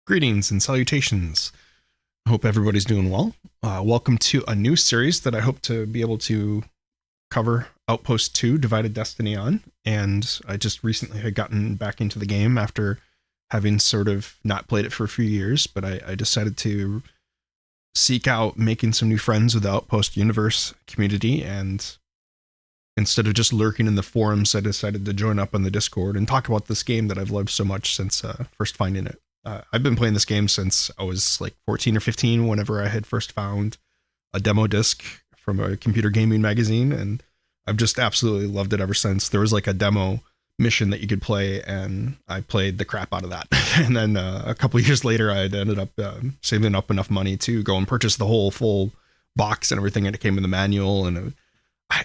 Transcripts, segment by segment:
Greetings and salutations. I hope everybody's doing well. Welcome to a new series that I hope to be able to cover Outpost 2 Divided Destiny on. And I just recently had gotten back into the game after having sort of not played it for a few years, but I decided to seek out making some new friends with the Outpost Universe community, and instead of just lurking in the forums, I decided to join up on the Discord and talk about this game that I've loved so much since first finding it. I've been playing this game since I was like 14 or 15, whenever I had first found a demo disc from a computer gaming magazine, and I've just absolutely loved it ever since. There was like a demo mission that you could play, and I played the crap out of that. And then a couple of years later, I had ended up saving up enough money to go and purchase the whole full box and everything, and it came with the manual. And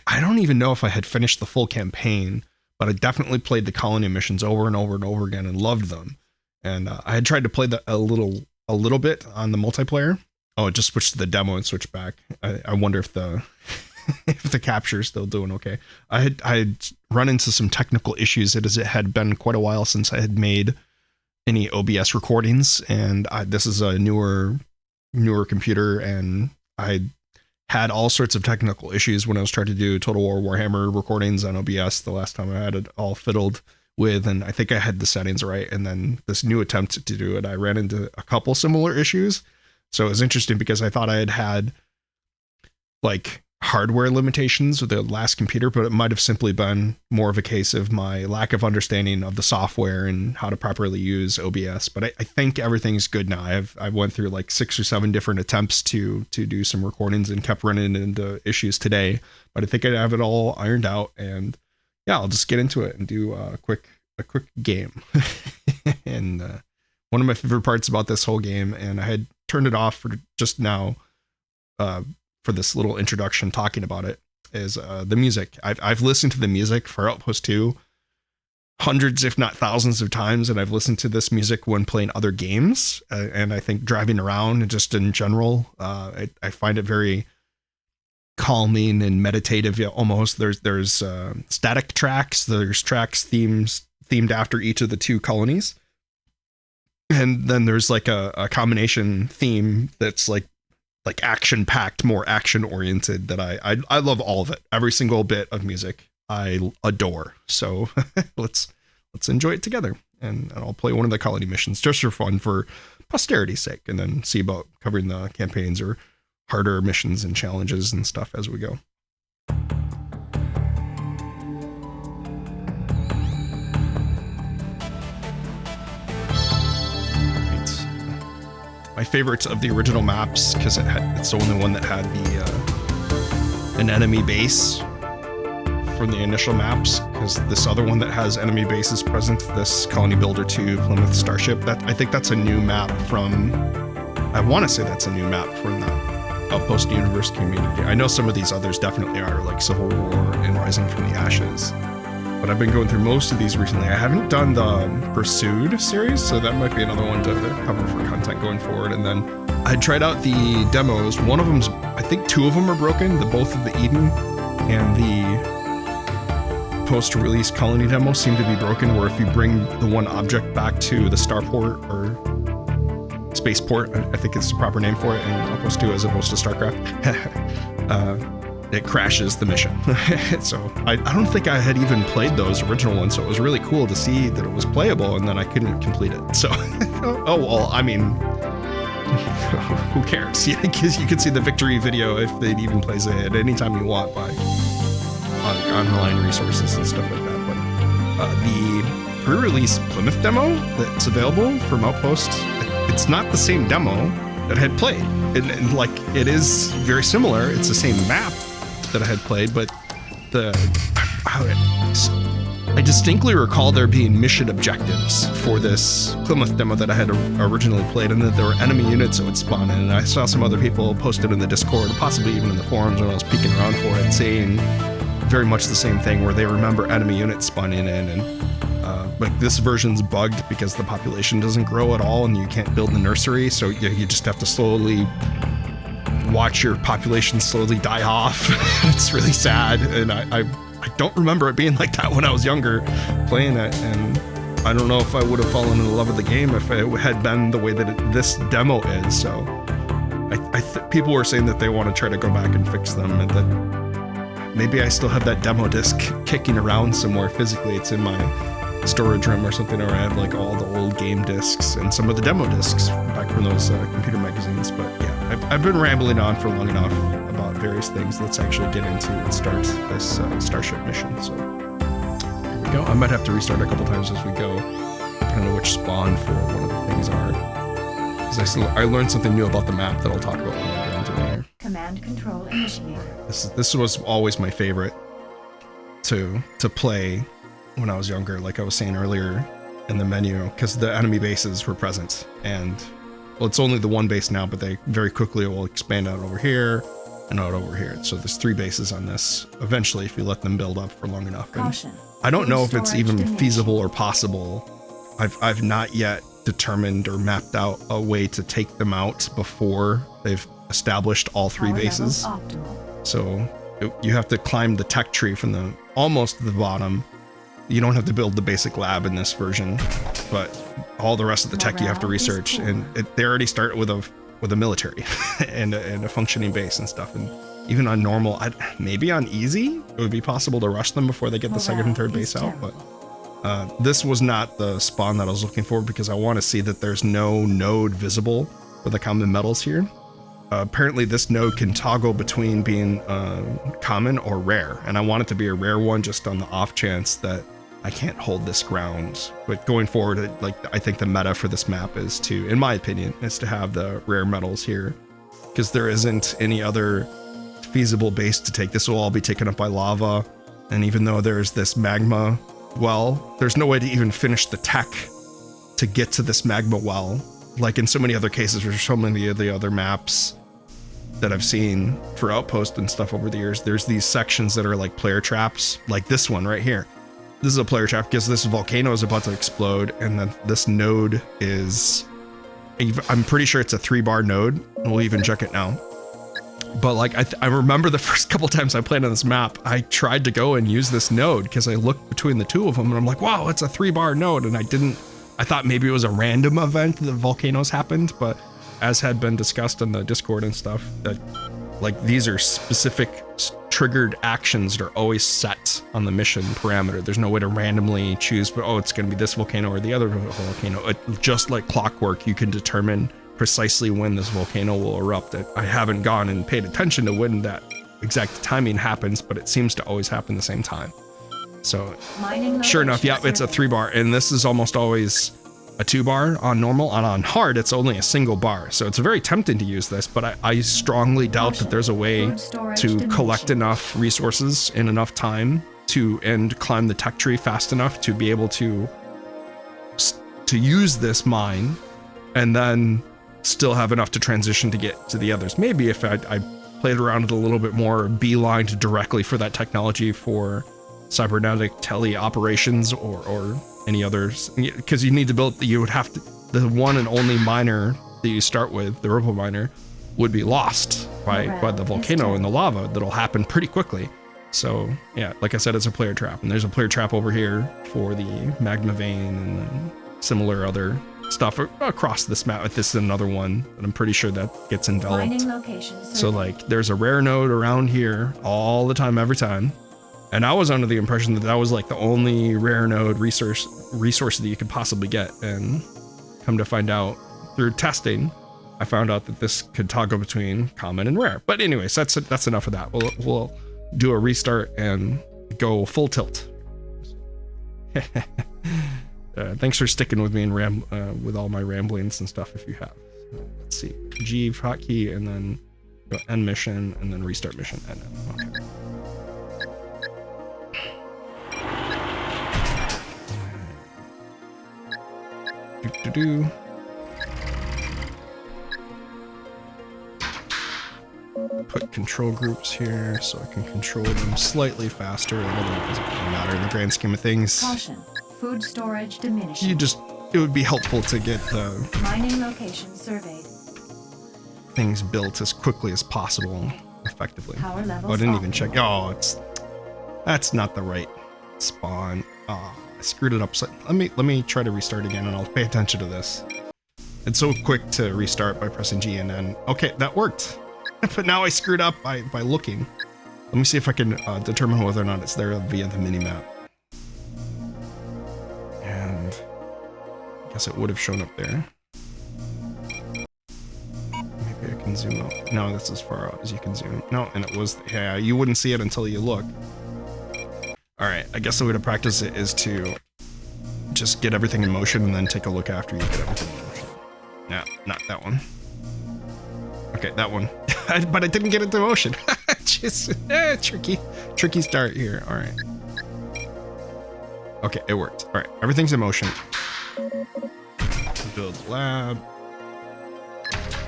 I don't even know if I had finished the full campaign, but I definitely played the colony missions over and over and over again and loved them. And I had tried to play that a little bit on the multiplayer. Oh, it just switched to the demo and switched back. I wonder if the if the capture is still doing okay. I had run into some technical issues. It had been quite a while since I had made any OBS recordings, and this is a newer computer, and I had all sorts of technical issues when I was trying to do Total War Warhammer recordings on OBS the last time I had it all fiddled with, and I think I had the settings right. And then this new attempt to do it, I ran into a couple similar issues. So it was interesting because I thought I had like hardware limitations with the last computer, but it might have simply been more of a case of my lack of understanding of the software and how to properly use OBS. But I think everything's good now. I went through like 6 or 7 different attempts to do some recordings and kept running into issues today, but I think I have it all ironed out. And yeah, I'll just get into it and do a quick game. And one of my favorite parts about this whole game, and I had turned it off for just now for this little introduction talking about it, is the music. I've listened to the music for Outpost 2 hundreds, if not thousands of times, and I've listened to this music when playing other games, and I think driving around and just in general, I find it very calming and meditative almost. There's static tracks, there's tracks themed after each of the 2 colonies, and then there's like a combination theme that's like action packed, more action oriented, that I love all of it. Every single bit of music I adore. So let's enjoy it together, and I'll play one of the colony missions just for fun, for posterity's sake, and then see about covering the campaigns or harder missions and challenges and stuff as we go. Right. My favorites of the original maps, because it's the only one that had an enemy base from the initial maps, because this other one that has enemy bases present, this Colony Builder 2 Plymouth Starship, I think that's a new map from, I want to say that's a new map from the Outpost Universe community. I know some of these others definitely are, like Civil War and Rising from the Ashes, but I've been going through most of these recently. I haven't done the Pursued series, so that might be another one to cover for content going forward. And then I tried out the demos. One of them's, I think 2 of them are broken. Both of the Eden and the post-release colony demo seem to be broken, where if you bring the one object back to the starport or spaceport, I think it's the proper name for it in Outpost 2 as opposed to StarCraft, it crashes the mission. So I don't think I had even played those original ones, so it was really cool to see that it was playable, and then I couldn't complete it. So, oh well, I mean, who cares? Yeah, because you can see the victory video if it even plays it at any time you want by online resources and stuff like that. But the pre-release Plymouth demo that's available from Outpost, it's not the same demo that I had played. And like, it is very similar. It's the same map that I had played, but I distinctly recall there being mission objectives for this Plymouth demo that I had originally played, and that there were enemy units that would spawn in. And I saw some other people posted in the Discord, possibly even in the forums when I was peeking around for it, saying very much the same thing, where they remember enemy units spawning in, and like this version's bugged because the population doesn't grow at all, and you can't build the nursery, so you just have to slowly watch your population slowly die off. It's really sad, and I don't remember it being like that when I was younger playing it, and I don't know if I would have fallen in love with the game if it had been the way that this demo is. So people were saying that they want to try to go back and fix them, and that maybe I still have that demo disc kicking around somewhere physically. It's in my storage room or something, or I have like all the old game discs and some of the demo discs back from those computer magazines. But yeah, I've been rambling on for long enough about various things. Let's actually get into and start this Starship mission. So here we go. I might have to restart a couple times as we go, depending on which spawn for one of the things are. Because I learned something new about the map that I'll talk about when I get into here. Command control initiated. This was always my favorite to play when I was younger, like I was saying earlier in the menu, because the enemy bases were present, and well, it's only the one base now, but they very quickly will expand out over here and out over here. So there's 3 bases on this eventually if you let them build up for long enough. Caution. I don't know if it's even feasible or possible. I've not yet determined or mapped out a way to take them out before they've established all 3 bases. So you have to climb the tech tree from almost the bottom. You don't have to build the basic lab in this version, but all the rest of the tech you have to research, and they already start with a military and a functioning base and stuff. And even on normal, maybe on easy, it would be possible to rush them before they get the second and third base out. But this was not the spawn that I was looking for, because I want to see that there's no node visible for the common metals here. Apparently this node can toggle between being common or rare, and I want it to be a rare one just on the off chance that I can't hold this ground. But going forward, I think the meta for this map is to, in my opinion, is to have the rare metals here, because there isn't any other feasible base to take. This will all be taken up by lava, and even though there's this magma well, there's no way to even finish the tech to get to this magma well. Like in so many other cases, there's so many of the other maps that I've seen for Outpost and stuff over the years, there's these sections that are like player traps, like this one right here. This is a player trap because this volcano is about to explode, and then this node is, I'm pretty sure it's a 3-bar node. We'll even check it now. But like, I remember the first couple times I played on this map, I tried to go and use this node because I looked between the 2 of them and I'm like, wow, it's a 3-bar node. And I thought maybe it was a random event that volcanoes happened, but as had been discussed in the Discord and stuff, that like these are specific triggered actions that are always set on the mission parameter. There's no way to randomly choose, but oh, it's going to be this volcano or the other volcano. Just like clockwork, you can determine precisely when this volcano will erupt. I haven't gone and paid attention to when that exact timing happens, but it seems to always happen the same time. So sure enough, yeah, it's a 3-bar, and this is almost always a 2-bar on normal, and on hard it's only a single bar. So it's very tempting to use this, but I strongly doubt that there's a way to collect enough resources in enough time and climb the tech tree fast enough to be able to use this mine and then still have enough to transition to get to the others. Maybe if I played around with a little bit more, beelined directly for that technology for cybernetic tele operations or any others, because you need to build, you would have to, the one and only miner that you start with, the Ripple miner, would be lost by the volcano and the lava. That'll happen pretty quickly. So yeah, like I said, it's a player trap, and there's a player trap over here for the magma vein and then similar other stuff across this map. This is another one, but I'm pretty sure that gets enveloped. So like there's a rare node around here all the time, every time. And I was under the impression that was like the only rare node resource that you could possibly get. And come to find out through testing, I found out that this could toggle between common and rare. But anyways, that's enough of that. We'll do a restart and go full tilt. Thanks for sticking with me and with all my ramblings and stuff if you have. Let's see. G hotkey and then go end mission and then restart mission. Okay. Put control groups here so I can control them slightly faster. It doesn't really matter in the grand scheme of things. Caution. Food storage diminishing. It would be helpful to get the mining location surveyed. Things built as quickly as possible, effectively. Power levels I didn't even check. Oh, that's not the right spawn. Oh, I screwed it up. So let me try to restart again, and I'll pay attention to this. It's so quick to restart by pressing G and then okay, that worked. But now I screwed up by looking. Let me see if I can determine whether or not it's there via the minimap. And I guess it would have shown up there. Maybe I can zoom out. No, that's as far out as you can zoom. No, and it was, yeah, you wouldn't see it until you look. All right, I guess the way to practice it is to just get everything in motion and then take a look after you get everything in motion. No, not that one. Okay, that one. But I didn't get into motion. Just tricky start here. All right. Okay, it worked. All right, everything's in motion. Build lab.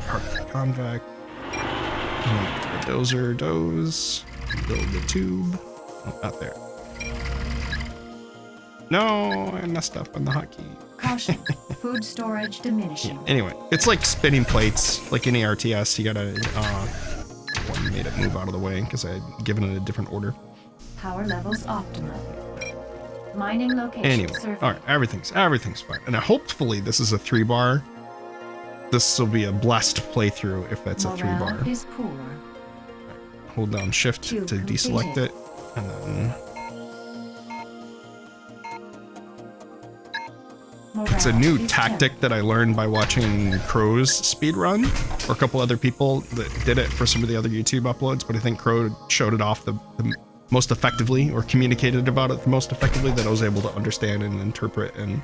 Park the convex. The dozer doze. Build the tube. Oh, not there. No, I messed up on the hotkey. Caution, food storage diminishing. Yeah, anyway, it's like spinning plates, like any RTS. You gotta, one made it move out of the way because I had given it a different order. Power levels optimal. Mining location anyway, surveyed. all right, everything's fine. And hopefully this is a 3-bar. This will be a blessed playthrough if that's a 3-bar. Morale is poor. Right, hold down Shift Tube to deselect completed. it, and then it's a Morale new is tactic that I learned by watching Crow's speedrun, or a couple other people that did it for some of the other YouTube uploads, but I think Crow showed it off the most effectively, or communicated about it the most effectively, that I was able to understand and interpret and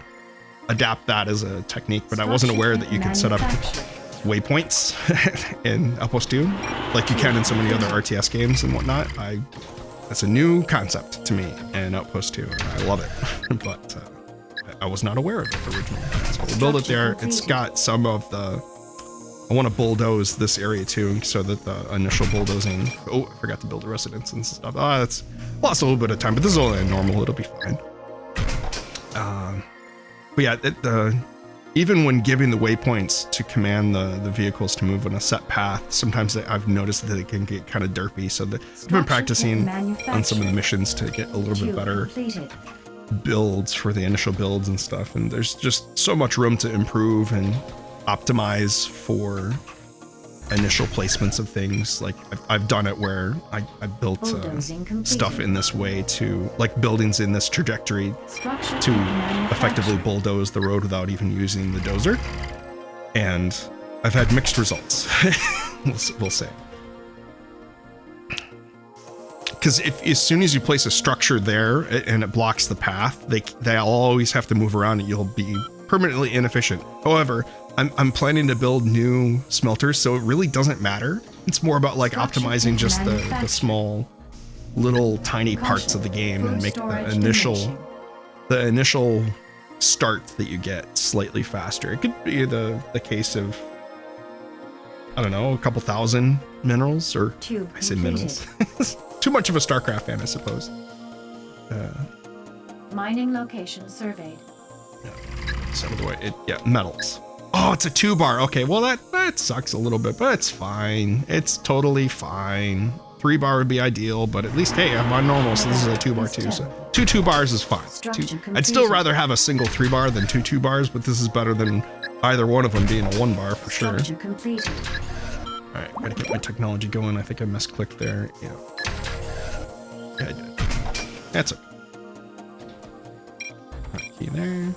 adapt that as a technique. But I wasn't aware that you could set up waypoints in Outpost 2 like you can in so many other RTS games and whatnot. That's a new concept to me in Outpost 2, and I love it. But I was not aware of it originally. So we'll build it there. It's got some of the, I want to bulldoze this area too, so that the initial bulldozing, oh, I forgot to build a residence and stuff. Oh, that's lost a little bit of time, but this is only a normal, it'll be fine. But yeah, even when giving the waypoints to command the vehicles to move on a set path, sometimes I've noticed that it can get kind of derpy. So I've been practicing on some of the missions to get a little bit better builds for the initial builds and stuff. And there's just so much room to improve and optimize for initial placements of things. Like I've done it where I built stuff in this way to, like, buildings in this trajectory to effectively bulldoze the road without even using the dozer, and I've had mixed results. we'll say, because if as soon as you place a structure there and it blocks the path, they'll always have to move around and you'll be permanently inefficient. However, I'm planning to build new smelters, so it really doesn't matter. It's more about like optimizing just the small little tiny parts of the game and make the initial start that you get slightly faster. It could be the case of, I don't know, a couple thousand minerals, or I say minerals. Too much of a StarCraft fan, I suppose. Mining location surveyed. So the way metals. Oh, it's a 2-bar. Okay, well that sucks a little bit, but it's fine. It's totally fine. 3-bar would be ideal, but at least, hey, I'm on normal, so this is a 2-bar too. So 2 bars is fine. I'd still rather have a single 3-bar than 2 2-bars, but this is better than either one of them being a 1-bar for sure. All right, gotta get my technology going. I think I misclicked there. Yeah, I did. That's okay. Key there.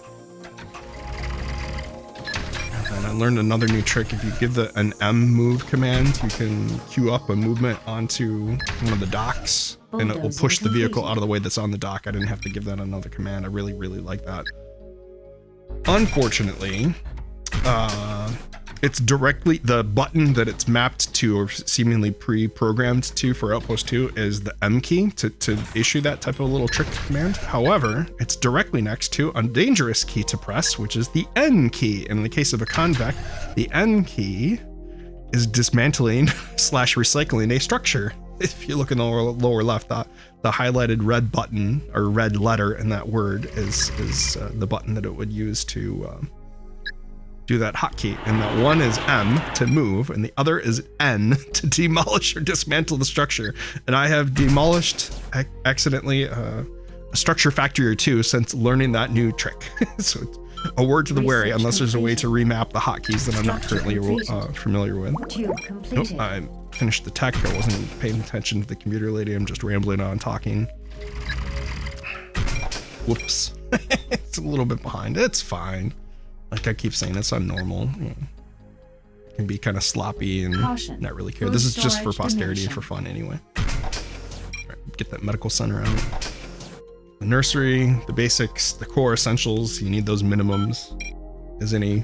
And I learned another new trick. If you give an M move command, you can queue up a movement onto one of the docks, and it will push the vehicle out of the way that's on the dock. I didn't have to give that another command. I really, really like that. Unfortunately, it's directly, the button that it's mapped to, or seemingly pre-programmed to for Outpost 2, is the M key to issue that type of little trick command. However, it's directly next to a dangerous key to press, which is the N key. In the case of a convex, the N key is dismantling / recycling a structure. If you look in the lower left, the highlighted red button, or red letter in that word, is the button that it would use to do that hotkey. And that one is M to move, and the other is N to demolish or dismantle the structure. And I have demolished accidentally a a structure factory or two since learning that new trick. So it's a word to the wary, unless there's a way to remap the hotkeys that I'm not currently familiar with. Nope, I finished the tech. I wasn't paying attention to the computer lady. I'm just rambling on talking. Whoops. It's a little bit behind. It's fine. Like I keep saying, it's not normal. You know, it can be kind of sloppy and not really care. This is just for posterity and for fun anyway. Right, get that medical center out. The nursery, the basics, the core essentials. You need those minimums. As any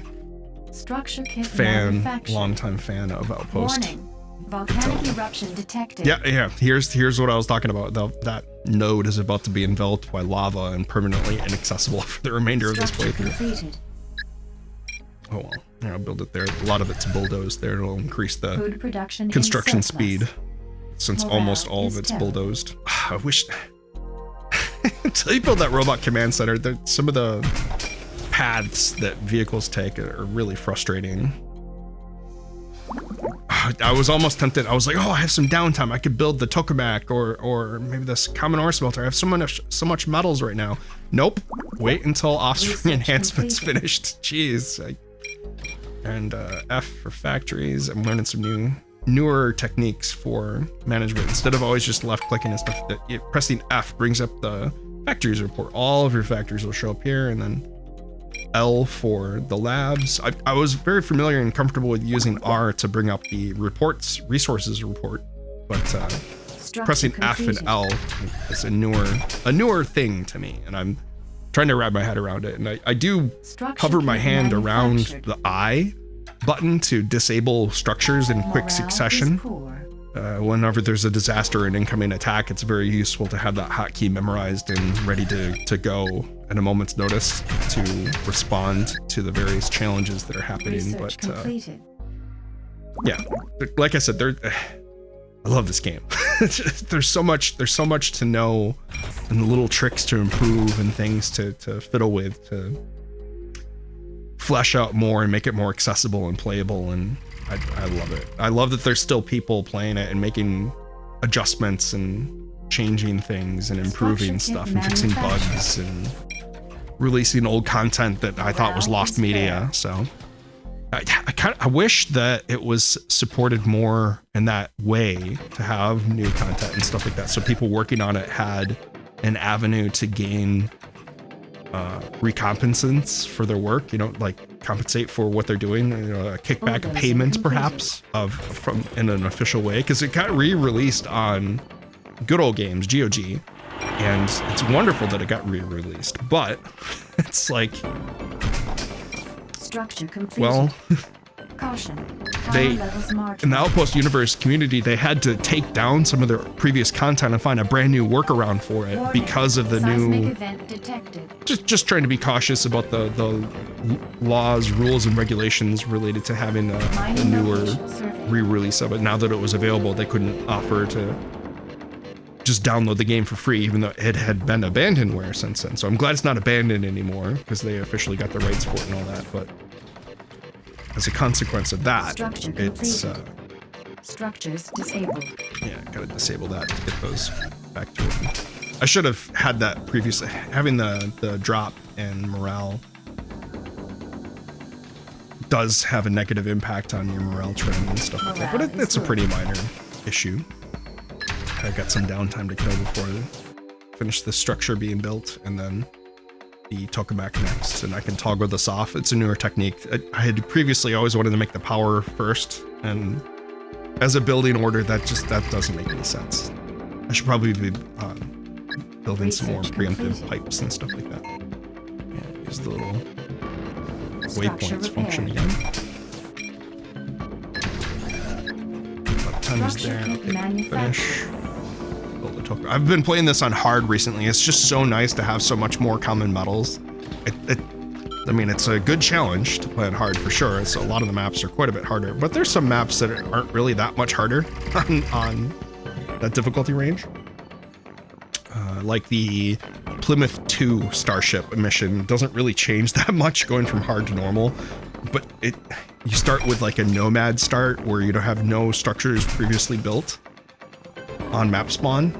longtime fan of Outpost. Warning. Volcanic eruption detected. Yeah. Here's what I was talking about. That node is about to be enveloped by lava and permanently inaccessible for the remainder of this playthrough. Completed. Oh well, I'll build it there. A lot of it's bulldozed there. It'll increase the Food production construction speed, since almost all of it's bulldozed. I wish until you build that robot command center, some of the paths that vehicles take are really frustrating. I was almost tempted. I was like, oh, I have some downtime. I could build the tokamak or maybe this common ore smelter. I have so much metals right now. Nope. Wait until offspring enhancements finished. Jeez. And F for factories. I'm learning some newer techniques for management. Instead of always just left clicking and stuff, pressing F brings up the factories report. All of your factories will show up here, and then L for the labs. I was very familiar and comfortable with using R to bring up the resources report, but pressing F and L is a newer thing to me, and I'm trying to wrap my head around it. And I do hover my hand around the I button to disable structures in quick succession. Whenever there's a disaster or an incoming attack, it's very useful to have that hotkey memorized and ready to go at a moment's notice to respond to the various challenges that are happening. But yeah, like I said, I love this game. There's so much to know, and little tricks to improve and things to fiddle with to flesh out more and make it more accessible and playable, and I love it. I love that there's still people playing it and making adjustments and changing things and improving stuff and fixing bugs and releasing old content that I thought was lost media. So I wish that it was supported more in that way, to have new content and stuff like that, so people working on it had an avenue to gain recompensance for their work, like compensate for what they're doing, a kickback, a payment perhaps from in an official way, because it got re-released on good old games, GOG, and it's wonderful that it got re-released, but it's like, structure completed. Well, Caution. in the Outpost Universe community, they had to take down some of their previous content and find a brand new workaround for it because of the new, just trying to be cautious about the laws, rules, and regulations related to having a newer re-release of it. Now that it was available, they couldn't offer to just download the game for free, even though it had been abandonware since then. So I'm glad it's not abandoned anymore, because they officially got the rights for it and all that. But as a consequence of that, it's structures disabled. Yeah, gotta disable that to get those back to working. I should have had that previously. Having the drop and morale does have a negative impact on your morale trend and stuff like that, but it's a pretty minor issue. I got some downtime to kill before I finish the structure being built, and then the tokamak next, and I can toggle this off. It's a newer technique. I had previously always wanted to make the power first, and as a building order, that doesn't make any sense. I should probably be building some more preemptive pipes and stuff like that. Yeah, use the little waypoints function again. What time is there? Okay, finish. I've been playing this on hard recently. It's just so nice to have so much more common metals. I mean, it's a good challenge to play on hard for sure. So a lot of the maps are quite a bit harder, but there's some maps that aren't really that much harder on that difficulty range. Like the Plymouth 2 Starship mission doesn't really change that much going from hard to normal, but you start with like a nomad start where you don't have no structures previously built on map spawn,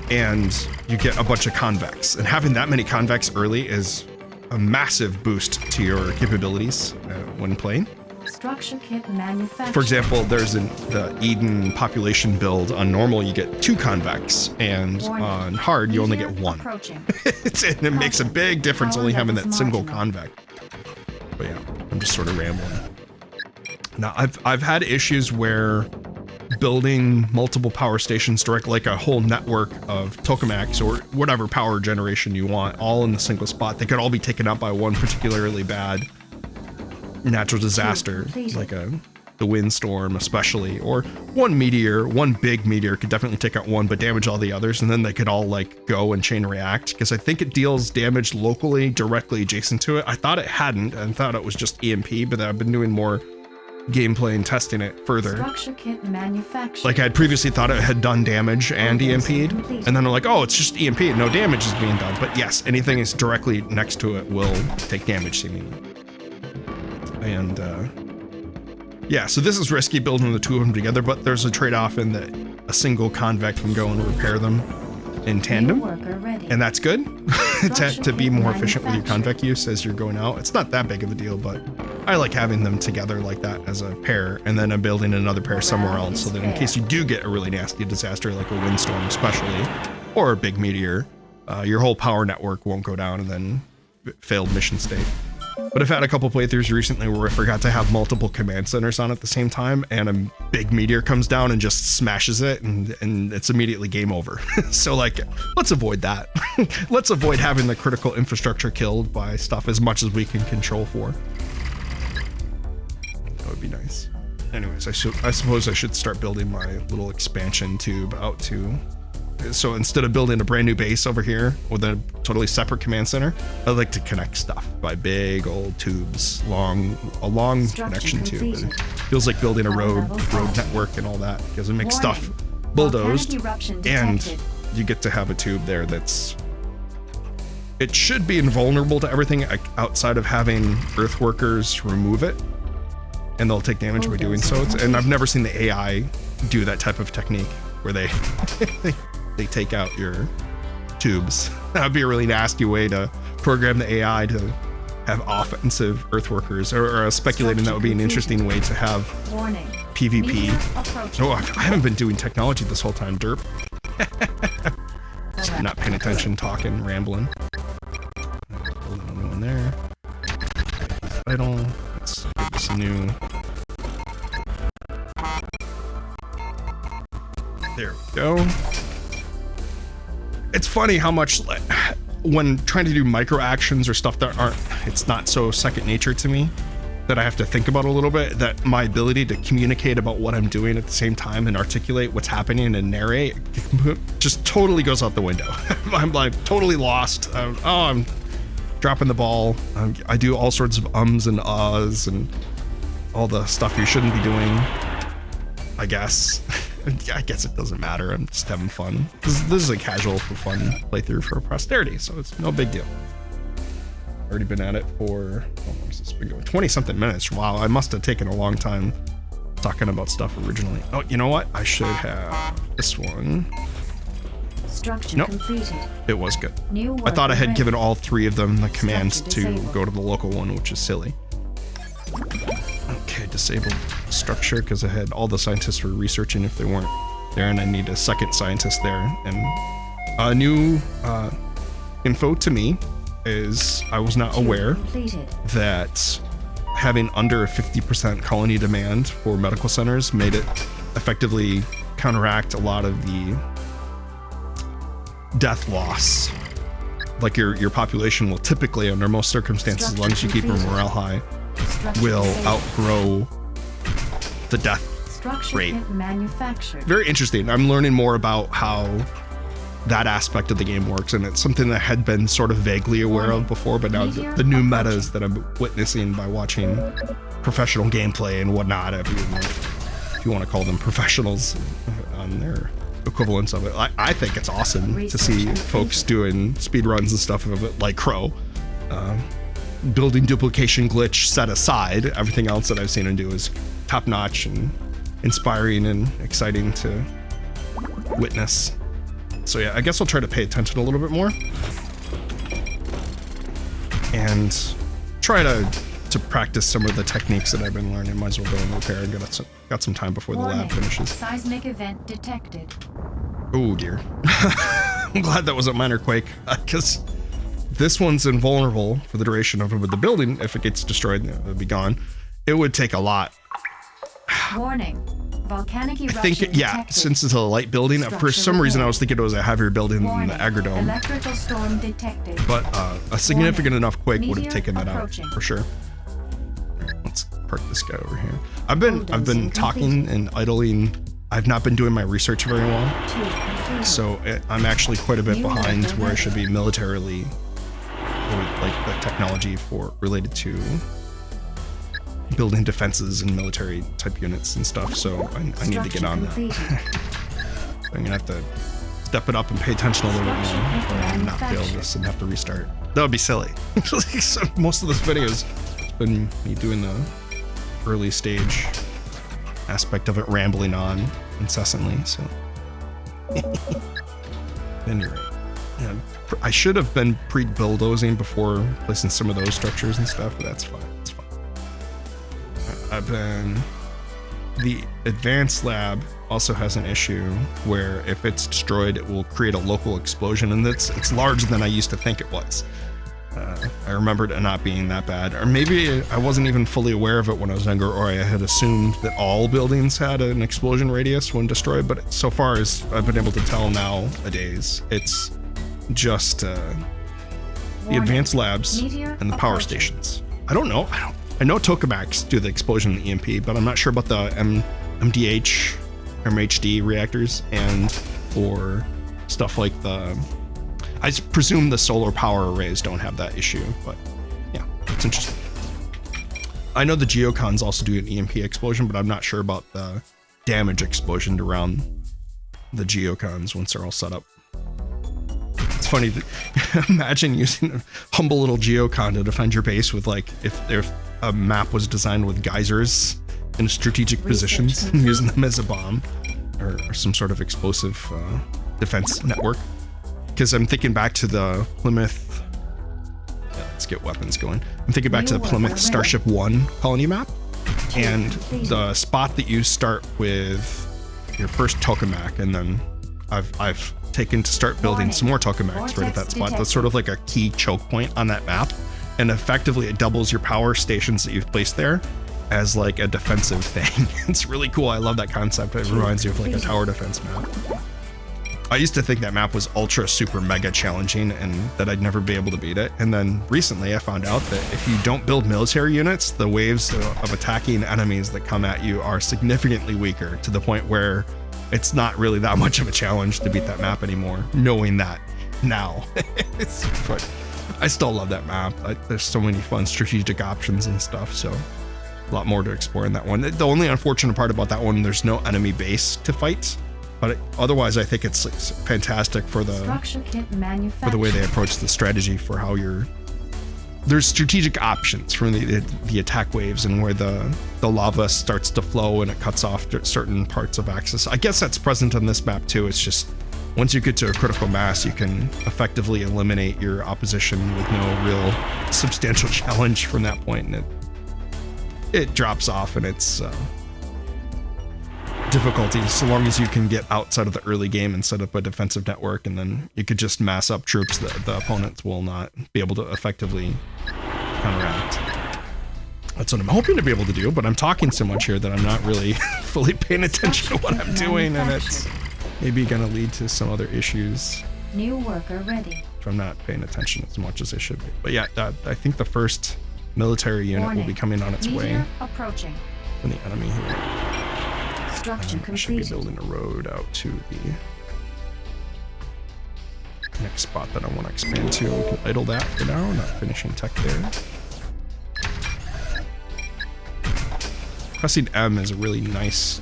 and you get a bunch of convex. And having that many convex early is a massive boost to your capabilities when playing. Structure kit manufactured. For example, there's the Eden population build. On normal, you get 2 convex, and on hard, you only get 1. It makes a big difference only having that single convex. But yeah, I'm just sort of rambling. Now, I've had issues where building multiple power stations direct, like a whole network of tokamaks or whatever power generation you want, all in the single spot. They could all be taken out by one particularly bad natural disaster, like the windstorm especially, or one big meteor could definitely take out one but damage all the others, and then they could all like go and chain react, because I think it deals damage locally directly adjacent to it. I thought it hadn't, and thought it was just EMP, but I've been doing more gameplay and testing it further. Structure kit manufactured. Like I had previously thought it had done damage and EMP'd, and then they're like, oh, it's just EMP, no damage is being done. But yes, anything is directly next to it will take damage seemingly. And yeah, so this is risky building the 2 of them together, but there's a trade-off in that a single convex can go and repair them in tandem, and that's good to be more efficient with your convex use as you're going out. It's not that big of a deal, but I like having them together like that as a pair, and then I'm building another pair somewhere else, so that in case you do get a really nasty disaster like a windstorm especially, or a big meteor, your whole power network won't go down and then failed mission state. But I've had a couple playthroughs recently where I forgot to have multiple command centers on at the same time, and a big meteor comes down and just smashes it, and it's immediately game over. So like, let's avoid that. Let's avoid having the critical infrastructure killed by stuff as much as we can control for. That would be nice. Anyways, I suppose I should start building my little expansion tube out to... So instead of building a brand new base over here with a totally separate command center, I like to connect stuff by big old tubes, a long connection tube. And it feels like building a road network and all that, because it makes stuff bulldozed, and you get to have a tube there it should be invulnerable to everything outside of having earthworkers remove it, and they'll take damage by doing so. And I've never seen the AI do that type of technique where they they take out your tubes. That would be a really nasty way to program the AI to have offensive earthworkers, or speculating that would be an interesting way to have PvP. Oh, I haven't been doing technology this whole time, derp. Just not paying attention, talking, rambling. Build another one there. Idle. Let's give this a new... There we go. It's funny how much, when trying to do micro actions or stuff that it's not so second nature to me, that I have to think about a little bit, that my ability to communicate about what I'm doing at the same time and articulate what's happening and narrate just totally goes out the window. I'm like totally lost. I'm dropping the ball. I do all sorts of ums and ahs and all the stuff you shouldn't be doing, I guess. I guess it doesn't matter. I'm just having fun. This is a casual for fun playthrough for posterity, so it's no big deal. Already been at it for, how long has this been going? 20 something minutes. Wow, I must have taken a long time talking about stuff originally. Oh, you know what? I should have this one. Structure completed. It was good. I thought I had given all 3 of them the command to go to the local one, which is silly. Okay, disable structure, because I had all the scientists were researching if they weren't there, and I need a second scientist there. And new info to me is I was not aware that having under a 50% colony demand for medical centers made it effectively counteract a lot of the death loss. Like your population will typically, under most circumstances, as long as you keep your morale high, will outgrow the death rate. Very interesting. I'm learning more about how that aspect of the game works, and it's something that I had been sort of vaguely aware of before, but now the new metas that I'm witnessing by watching professional gameplay and whatnot, if you want to call them professionals on their equivalents of it, I think it's awesome to see folks doing speedruns and stuff of it, like Crow. Building duplication glitch set aside, everything else that I've seen him do is top-notch and inspiring and exciting to witness. So yeah, I guess I'll try to pay attention a little bit more. And try to practice some of the techniques that I've been learning. Might as well go and repair and got some time before the lab finishes. Seismic event detected. Oh dear. I'm glad that was a minor quake, because this one's invulnerable for the duration of it, but the building, if it gets destroyed, it'll be gone. It would take a lot. Warning. Volcanic eruption I think, yeah, detected. since it's a light building, for some reason I was thinking it was a heavier building than the agrodome. Electrical storm detected. But a significant enough quake would have Meteor taken that approaching. out, for sure. All right, let's park this guy over here. I've been talking and idling. I've not been doing my research very well, so I'm actually quite a bit behind where I should be militarily, like the technology related to building defenses and military type units and stuff. So I need to get on that. I'm gonna have to step it up and pay attention a little bit more before I not fail this and have to restart. That would be silly. So most of this video has been me doing the early stage aspect of it, rambling on incessantly. So then you're right. Yeah, I should have been pre-bulldozing before placing some of those structures and stuff, but that's fine. It's fine. The advanced lab also has an issue where if it's destroyed, it will create a local explosion, and it's larger than I used to think it was. I remembered it not being that bad, or maybe I wasn't even fully aware of it when I was younger, or I had assumed that all buildings had an explosion radius when destroyed, but so far as I've been able to tell nowadays, it's just the advanced labs and the power stations. I don't know. I know tokamaks do the explosion in the EMP, but I'm not sure about the MDH, MHD reactors or stuff like I presume the solar power arrays don't have that issue, but yeah, it's interesting. I know the geocons also do an EMP explosion, but I'm not sure about the damage explosion around the geocons once they're all set up. It's funny that imagine using a humble little geocon to defend your base with, like, if a map was designed with geysers in strategic positions and using them as a bomb or some sort of explosive defense network. Because I'm thinking back to the Plymouth. Yeah, let's get weapons going. I'm thinking back to the Plymouth Starship 1 colony map, and the spot that you start with your first tokamak, and then I've taken to start building some more tokamaks right at that spot. That's sort of like a key choke point on that map, and effectively it doubles your power stations that you've placed there as like a defensive thing. It's really cool. I love that concept. It reminds you of like a tower defense map. I used to think that map was ultra super mega challenging and that I'd never be able to beat it. And then recently I found out that if you don't build military units, the waves of attacking enemies that come at you are significantly weaker, to the point where it's not really that much of a challenge to beat that map anymore, knowing that now. But I still love that map. There's so many fun strategic options and stuff, so a lot more to explore in that one. The only unfortunate part about that one, there's no enemy base to fight. But otherwise, I think it's fantastic for the way they approach the strategy for how there's strategic options from the attack waves and where the lava starts to flow and it cuts off certain parts of access. I guess that's present on this map too. It's just once you get to a critical mass, you can effectively eliminate your opposition with no real substantial challenge from that point, and it drops off, and it's difficulty so long as you can get outside of the early game and set up a defensive network, and then you could just mass up troops that the opponents will not be able to effectively counteract. That's what I'm hoping to be able to do, but I'm talking so much here that I'm not really fully paying attention to what I'm doing, and it's maybe going to lead to some other issues. New worker ready. If I'm not paying attention as much as I should be. But yeah, I think the first military unit will be coming on its way approaching from the enemy here. Structure I should be building a road out to the next spot that I want to expand to. We can idle that for now, not finishing tech there. Pressing M is a really nice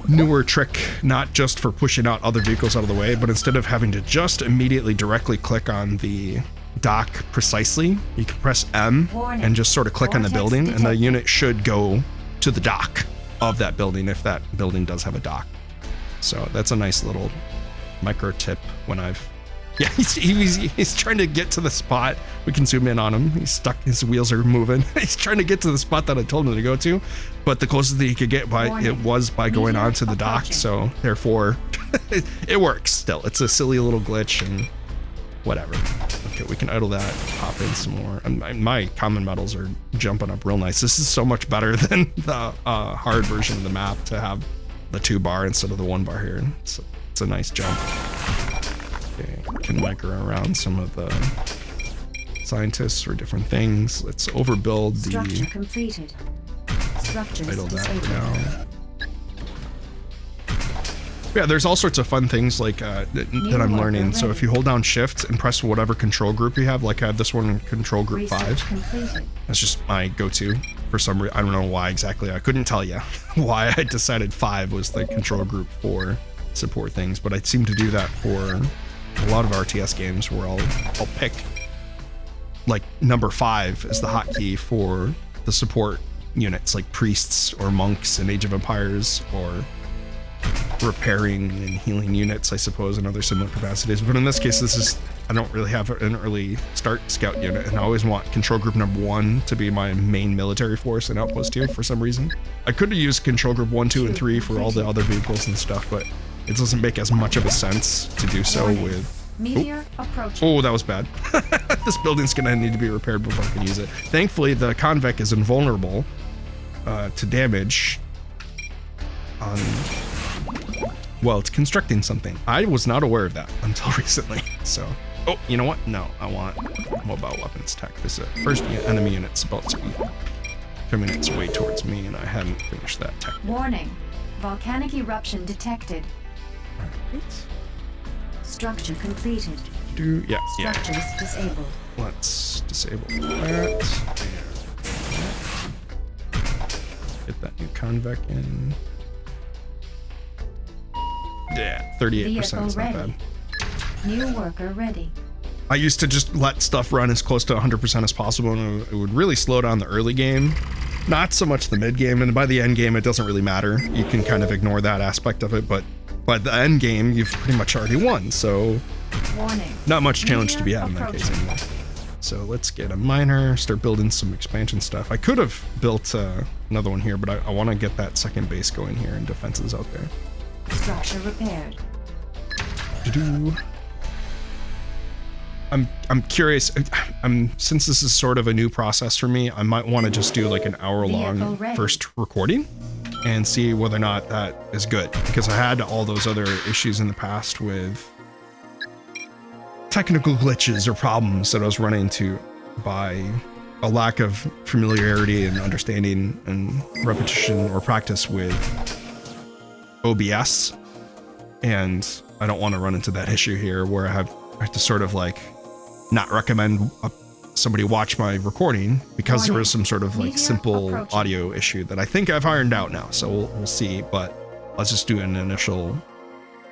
newer trick, not just for pushing out other vehicles out of the way, but instead of having to just immediately directly click on the dock precisely, you can press M and just sort of click on the building, and the unit should go to the dock of that building if that building does have a dock. So that's a nice little micro tip when I've, yeah, he's trying to get to the spot. We can zoom in on him. He's stuck. His wheels are moving. He's trying to get to the spot that I told him to go to, but the closest that he could get by it was by going onto the dock. So therefore, it works still. It's a silly little glitch and whatever. Okay, we can idle that, pop in some more. And my common metals are jumping up real nice. This is so much better than the hard version of the map to have the 2 bar instead of the 1 bar here. It's a nice jump. Okay, can micro around some of the scientists for different things. Let's overbuild the Structure completed. Structures idle that disabled. for now. Yeah, there's all sorts of fun things like that I'm learning. So if you hold down shift and press whatever control group you have, like I have this one in control group 5. Completed. That's just my go-to for some reason. I don't know why exactly. I couldn't tell you why I decided 5 was the control group for support things, but I seem to do that for a lot of RTS games where I'll pick like number 5 as the hotkey for the support units, like priests or monks in Age of Empires, or repairing and healing units, I suppose, in other similar capacities. But in this case, I don't really have an early start scout unit, and I always want control group number 1 to be my main military force in Outpost 2 for some reason. I could have used control group 1, 2, and 3 for all the other vehicles and stuff, but it doesn't make as much of a sense to do so with... Meteor approaching. Oh, that was bad. This building's gonna need to be repaired before I can use it. Thankfully, the convec is invulnerable to damage on... Well, it's constructing something. I was not aware of that until recently. So, oh, you know what? No, I want mobile weapons tech. This is a first enemy unit's about to be coming its way towards me, and I hadn't finished that tech yet. Warning. Volcanic eruption detected. All right. Structure completed. Yeah. Structures disabled. Let's disable that. Get that new convec in. Yeah, 38% is not bad. New worker ready. I used to just let stuff run as close to 100% as possible, and it would really slow down the early game. Not so much the mid game, and by the end game, it doesn't really matter. You can kind of ignore that aspect of it, but by the end game, you've pretty much already won, so Warning. not much challenge to be had in that case anyway. So let's get a miner, start building some expansion stuff. I could have built another one here, but I want to get that second base going here and defenses out there. Structure repaired. I'm curious. Since this is sort of a new process for me, I might want to just do like an hour-long first recording and see whether or not that is good, because I had all those other issues in the past with technical glitches or problems that I was running into by a lack of familiarity and understanding and repetition or practice with OBS, and I don't want to run into that issue here where I have to sort of like not recommend somebody watch my recording because there was some sort of like simple audio issue that I think I've ironed out now, so we'll see. But let's just do an initial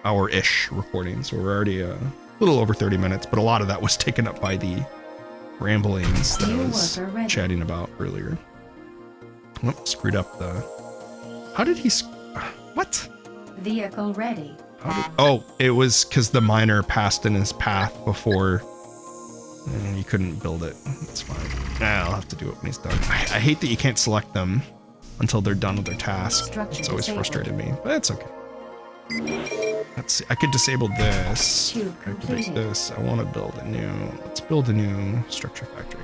hour-ish recording. So we're already a little over 30 minutes, but a lot of that was taken up by the ramblings that I was chatting about earlier. Oh, screwed up the... How did he... What? Vehicle ready. Oh, it was because the miner passed in his path before and he couldn't build it. It's fine. I'll have to do it when he's done. I hate that you can't select them until they're done with their task. It's always frustrated me, but it's okay. Let's see. I could disable this. Activate this. I want to build a new... Let's build a new structure factory.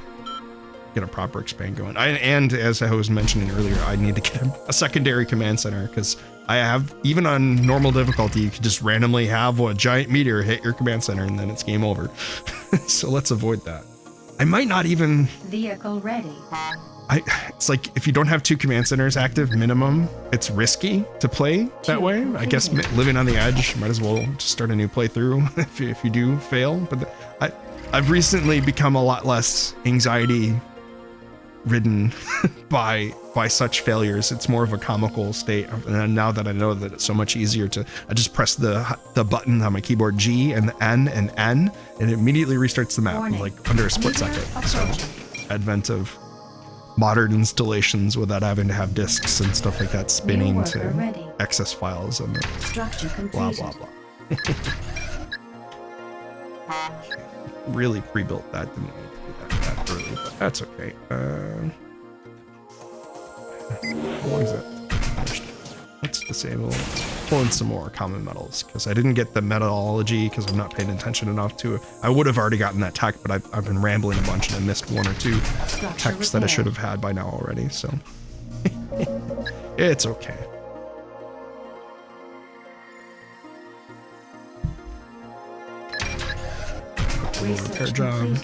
Get a proper expand going. And as I was mentioning earlier, I need to get a secondary command center, because I have, even on normal difficulty, you could just randomly have a giant meteor hit your command center and then it's game over. So let's avoid that. I might not even... Vehicle ready. It's like, if you don't have 2 command centers active minimum, it's risky to play that way. I guess living on the edge, might as well just start a new playthrough if you do fail. But I've recently become a lot less anxiety ridden by such failures. It's more of a comical state, and now that I know that it's so much easier I just press the button on my keyboard, G and the N and N, and it immediately restarts the map like under a split second. So advent of modern installations without having to have disks and stuff like that spinning to access files and blah blah blah. really pre-built that. Didn't need to do that early, but that's okay. How long is that finished? Let's disable. Let's pull in some more common metals because I didn't get the metallurgy because I'm not paying attention enough to it. I would have already gotten that tech, but I've been rambling a bunch and I missed one or two techs that I should have had by now already. So it's okay. Repair job.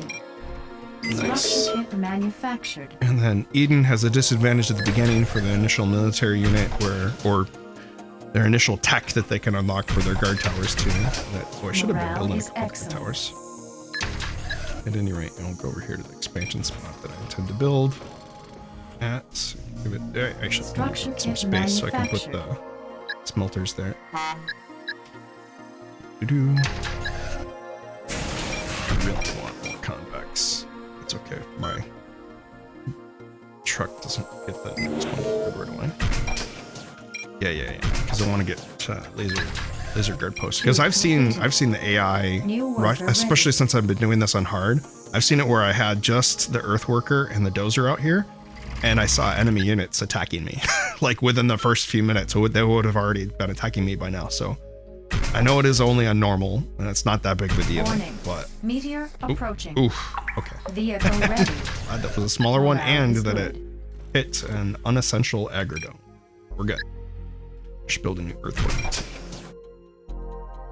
Nice. Manufactured. And then Eden has a disadvantage at the beginning for the initial military unit or their initial tech that they can unlock for their guard towers too. I should have been building a couple guard towers. At any rate, I'll go over here to the expansion spot that I intend to build at. Give it there. I should put some space so I can put the smelters there. I really want more convex. It's okay if my truck doesn't get that next one delivered away. Yeah. Because I want to get laser guard posts. Because I've seen the AI rush, especially since I've been doing this on hard. I've seen it where I had just the earthworker and the dozer out here, and I saw enemy units attacking me, like within the first few minutes. So they would have already been attacking me by now. So I know it is only on normal, and it's not that big of a deal. Warning. But Meteor approaching. Oof. Okay. Vehicle ready. That was a smaller one, and that it hit an unessential agrodome. We're good. Just building new earthwork to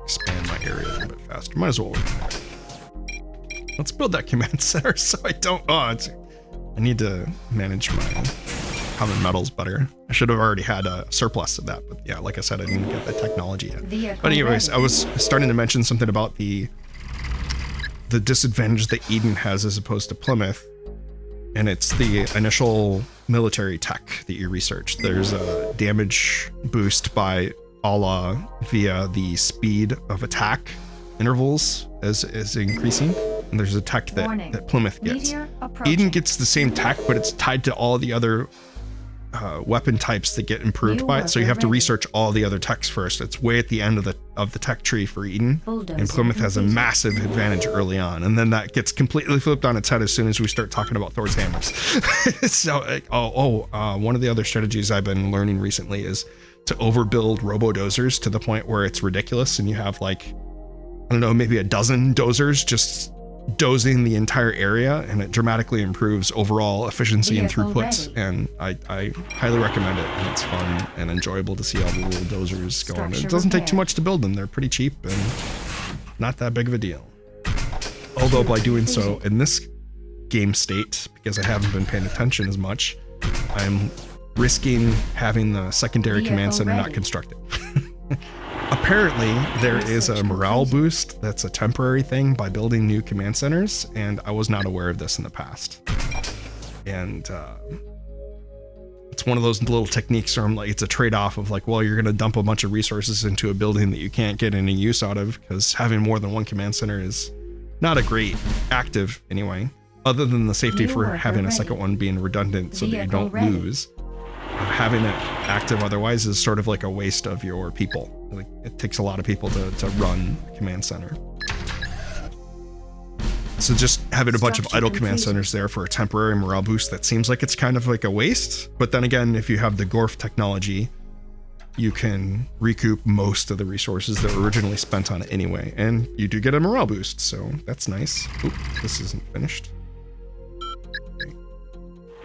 expand my area a little bit faster. Might as well. Let's build that command center so I don't. I need to manage my common metals better. I should have already had a surplus of that, but yeah, like I said, I didn't get the technology yet. But anyways, I was starting to mention something about the disadvantage that Eden has as opposed to Plymouth, and it's the initial military tech that you research. There's a damage boost by Allah via the speed of attack intervals is increasing, and there's a tech that Plymouth gets. Eden gets the same tech, but it's tied to all the other weapon types that get improved by it, so you have to research all the other techs first. It's way at the end of the tech tree for Eden, and Plymouth has a massive advantage early on, and then that gets completely flipped on its head as soon as we start talking about Thor's hammers. So one of the other strategies I've been learning recently is to overbuild robo-dozers to the point where it's ridiculous, and you have like, I don't know, maybe a dozen dozers just dozing the entire area, and it dramatically improves overall efficiency and throughput. And I highly recommend it, and it's fun and enjoyable to see all the little dozers going. It doesn't take too much to build them. They're pretty cheap and not that big of a deal. Although by doing so in this game state, because I haven't been paying attention as much, I'm risking having the secondary command center not constructed. Apparently, there is a morale boost that's a temporary thing by building new command centers, and I was not aware of this in the past. And it's one of those little techniques where I'm like, it's a trade-off of like, well, you're going to dump a bunch of resources into a building that you can't get any use out of, because having more than one command center is not a great active anyway, other than the safety for having a second one being redundant so that you don't lose. Having it active otherwise is sort of like a waste of your people. Like, it takes a lot of people to run a command center. So just having a bunch of idle command centers there for a temporary morale boost, that seems like it's kind of like a waste. But then again, if you have the Gorf technology, you can recoup most of the resources that were originally spent on it anyway. And you do get a morale boost, so that's nice. Oop, this isn't finished.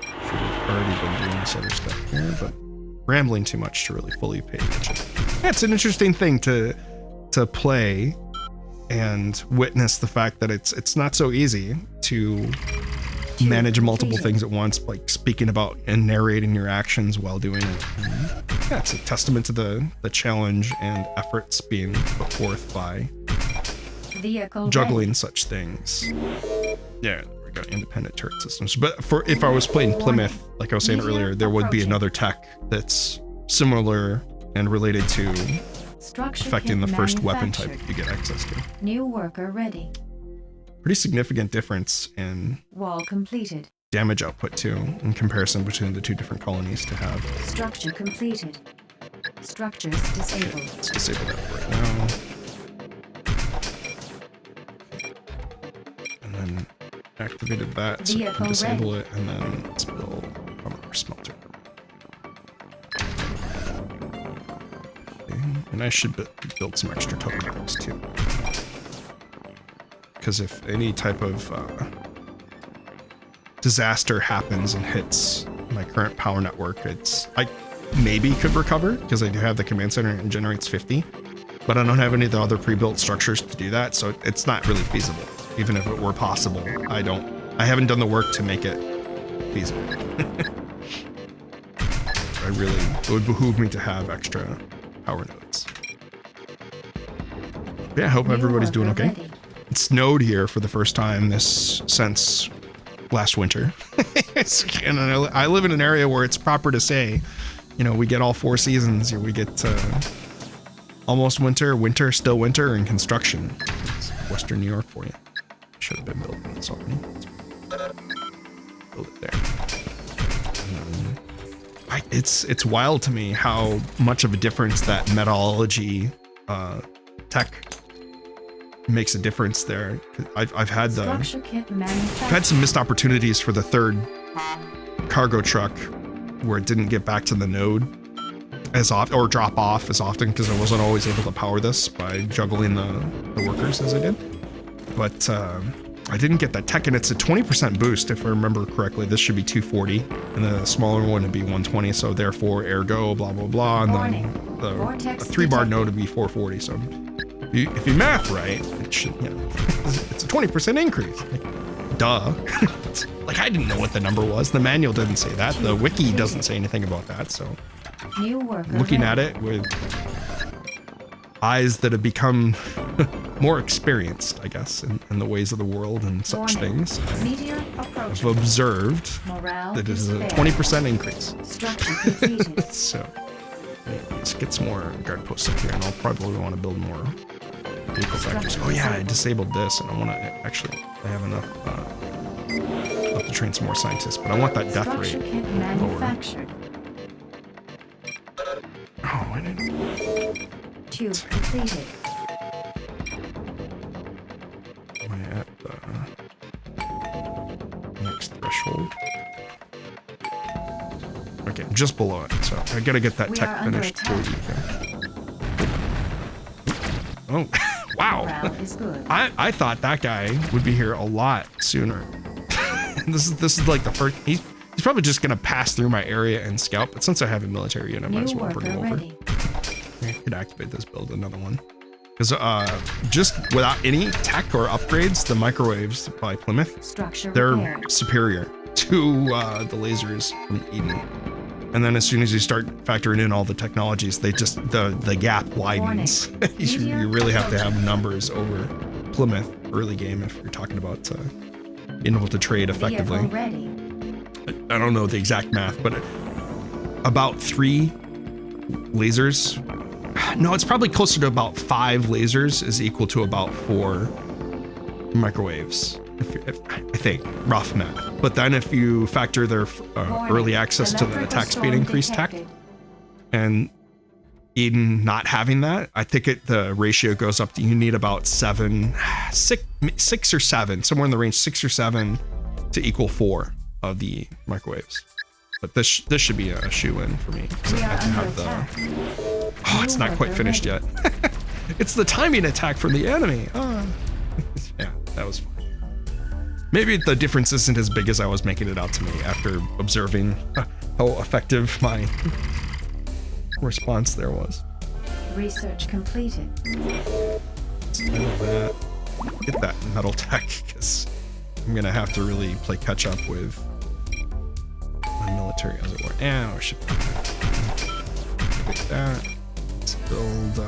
Should have already been doing this other stuff here, but rambling too much to really fully pay attention. Yeah, it's an interesting thing to play and witness the fact that it's not so easy to manage multiple things at once, like speaking about and narrating your actions while doing it. And yeah, it's a testament to the challenge and efforts being put forth by juggling such things. Yeah. Got independent turret systems, but if I was playing Plymouth, like I was saying earlier, there would be another tech that's similar and related to affecting the first weapon type you get access to. New worker ready. Pretty significant difference in Wall completed. Damage output too, in comparison between the two different colonies to have. Structure completed. Structures disabled. Okay, let's disable that for right now. activated that so we can Vehicle disable it, and then let's build our smelter. Okay, and I should build some extra tokens too. Because if any type of disaster happens and hits my current power network, I maybe could recover because I do have the command center and it generates 50, but I don't have any of the other pre-built structures to do that, so it's not really feasible. Even if it were possible, I haven't done the work to make it feasible. It would behoove me to have extra power nodes. Yeah, I hope everybody's doing okay. It snowed here for the first time since last winter. And I live in an area where it's proper to say, you know, we get all 4 seasons. We get almost winter, still winter, and construction. It's Western New York for you. Should have been building this already. Build it there. It's wild to me how much of a difference that metallurgy tech makes a difference there. I've had some missed opportunities for the 3rd cargo truck where it didn't get back to the node as often or drop off as often because I wasn't always able to power this by juggling the workers as I did. But I didn't get that tech, and it's a 20% boost if I remember correctly. This should be 240 and the smaller one would be 120, so therefore ergo blah blah blah, and then the 3-bar node would be 440. So if you math right, it should, you know, it's a 20% increase. Like, duh. Like, I didn't know what the number was. The manual didn't say that. The wiki doesn't say anything about that. So looking at it with eyes that have become more experienced, I guess, in the ways of the world and such things, I've observed that it is a 20% increase. So let's get some more guard posts up here, and I'll probably want to build more vehicle factories. Oh yeah, I disabled this, and I want to actually, I have enough to train some more scientists, but I want that death rate lower. Oh, I didn't. Completed. Am I at the next threshold? Okay, I'm just below it, so I gotta get that tech finished for you. Oh, wow. I thought that guy would be here a lot sooner. This is like the first. He's probably just gonna pass through my area and scout, but since I have a military unit, I might as well bring him over. I could activate this, build another one. Because just without any tech or upgrades, the microwaves by Plymouth, they're superior to the lasers from Eden. And then as soon as you start factoring in all the technologies, they just the gap widens. You really have to have numbers over Plymouth early game if you're talking about being able to trade effectively. I don't know the exact math, but about 3 lasers. No, it's probably closer to about 5 lasers is equal to about 4 microwaves. I think, rough math. But then if you factor their early access to the attack speed increase tech, and Eden not having that, I think the ratio goes up to, you need about 6 or 7, somewhere in the range 6 or 7 to equal 4 of the microwaves. But this should be a shoe-in for me. So I can have oh, it's not quite finished yet. It's the timing attack from the enemy. Oh. Yeah, that was fun. Maybe the difference isn't as big as I was making it out to me after observing how effective my response there was. Research completed. Let's do that. Get that metal tech, because I'm gonna have to really play catch up with my military, as it were. Yeah, we should get that. Let's build.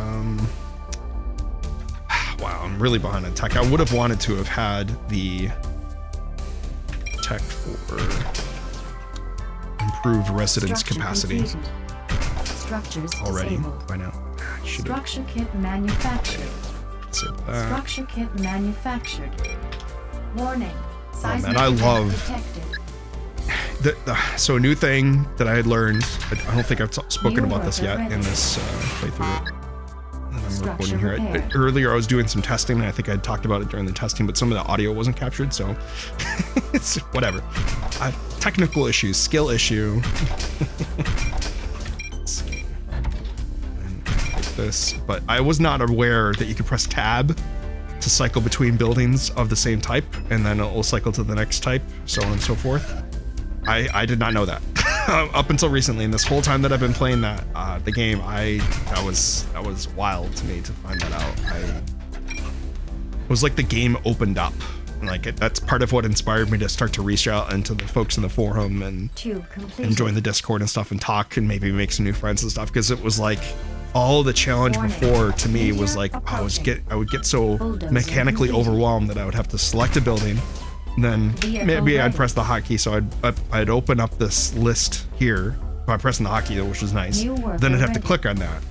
Wow, I'm really behind on tech. I would have wanted to have had the tech for improved residence capacity already by now. Structure kit manufactured. Structure kit manufactured. Warning. Oh man, I love so a new thing that I had learned. I don't think I've spoken about this yet in this playthrough. And I'm recording here. Earlier I was doing some testing, and I think I talked about it during the testing, but some of the audio wasn't captured, so it's whatever. Technical issues, skill issue. Let's see. And like this, but I was not aware that you could press tab to cycle between buildings of the same type, and then it will cycle to the next type, so on and so forth. I did not know that up until recently, and this whole time that I've been playing that the game, that was wild to me to find that out. It was like the game opened up, and like that's part of what inspired me to start to reach out into the folks in the forum and join the Discord and stuff and talk and maybe make some new friends and stuff, because it was like all the challenge before to me was like I would get so mechanically overwhelmed that I would have to select a building, and then maybe I'd press the hotkey, so I'd open up this list here by pressing the hotkey, which was nice. Then I'd have to click on that,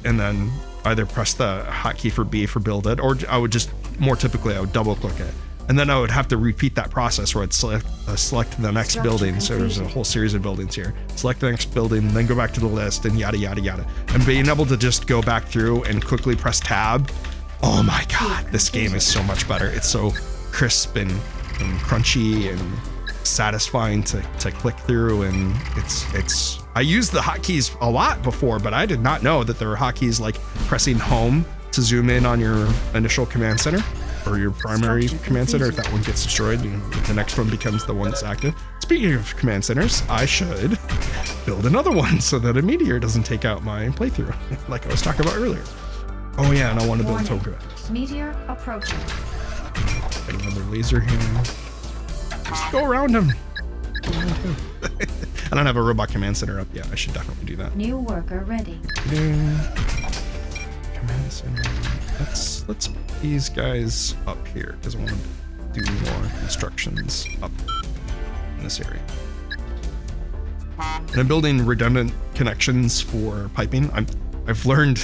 and then either press the hotkey for B for build it, or I would just more typically I would double click it. And then I would have to repeat that process where I'd select the next building. So there's a whole series of buildings here. Select the next building, then go back to the list, and yada, yada, yada. And being able to just go back through and quickly press tab. Oh my God, this game is so much better. It's so crisp and crunchy and satisfying to click through. And I used the hotkeys a lot before, but I did not know that there were hotkeys like pressing home to zoom in on your initial command center, or your primary command center. If that one gets destroyed, the next one becomes the one that's active. Speaking of command centers, I should build another one so that a meteor doesn't take out my playthrough, like I was talking about earlier. Oh yeah, and I want to build token. Meteor approaching. Another laser here. Just go around him. I don't have a robot command center up yet. I should definitely do that. New worker ready. Command center. Let's put these guys up here because I want to do more constructions up in this area. And I'm building redundant connections for piping. I've learned